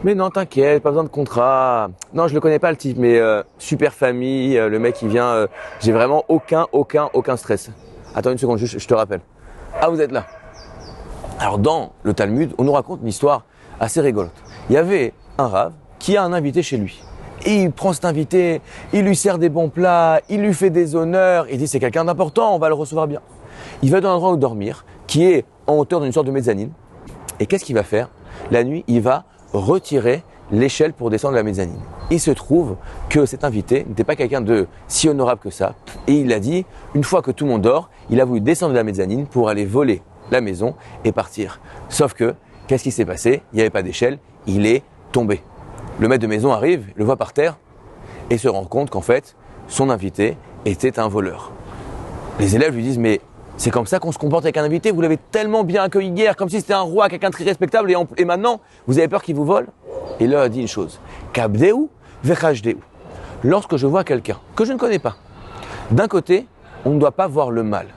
Mais non, t'inquiète, pas besoin de contrat. Non, je le connais pas le type, mais super famille, le mec il vient, j'ai vraiment aucun stress. Attends une seconde, je te rappelle. Ah, vous êtes là. Alors dans le Talmud, on nous raconte une histoire assez rigolote. Il y avait un rave qui a un invité chez lui. Et il prend cet invité, il lui sert des bons plats, il lui fait des honneurs, il dit c'est quelqu'un d'important, on va le recevoir bien. Il va dans un endroit où dormir, qui est en hauteur d'une sorte de mezzanine. Et qu'est-ce qu'il va faire? La nuit, il va retirer l'échelle pour descendre la mezzanine. Il se trouve que cet invité n'était pas quelqu'un de si honorable que ça. Et il a dit, une fois que tout le monde dort, il a voulu descendre de la mezzanine pour aller voler la maison et partir. Sauf que, qu'est-ce qui s'est passé? Il n'y avait pas d'échelle, il est tombé. Le maître de maison arrive, le voit par terre et se rend compte qu'en fait, son invité était un voleur. Les élèves lui disent, mais c'est comme ça qu'on se comporte avec un invité, vous l'avez tellement bien accueilli hier, comme si c'était un roi, quelqu'un de très respectable, et maintenant, vous avez peur qu'il vous vole? Et là, il a dit une chose, Kabdeu vechashdeu. Lorsque je vois quelqu'un que je ne connais pas, d'un côté, on ne doit pas voir le mal.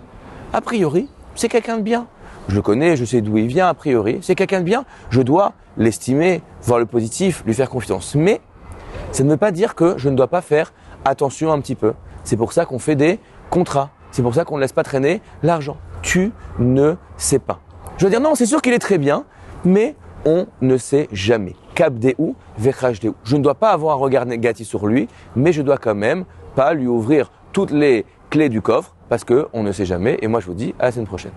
A priori, c'est quelqu'un de bien. Je le connais, je sais d'où il vient, a priori, c'est quelqu'un de bien. Je dois l'estimer, voir le positif, lui faire confiance. Mais ça ne veut pas dire que je ne dois pas faire attention un petit peu. C'est pour ça qu'on fait des contrats. C'est pour ça qu'on ne laisse pas traîner l'argent. Tu ne sais pas. Je veux dire, non, c'est sûr qu'il est très bien, mais on ne sait jamais. Kabdeu vechashdeu. Je ne dois pas avoir un regard négatif sur lui, mais je dois quand même pas lui ouvrir toutes les clés du coffre parce qu'on ne sait jamais. Et moi, je vous dis à la semaine prochaine.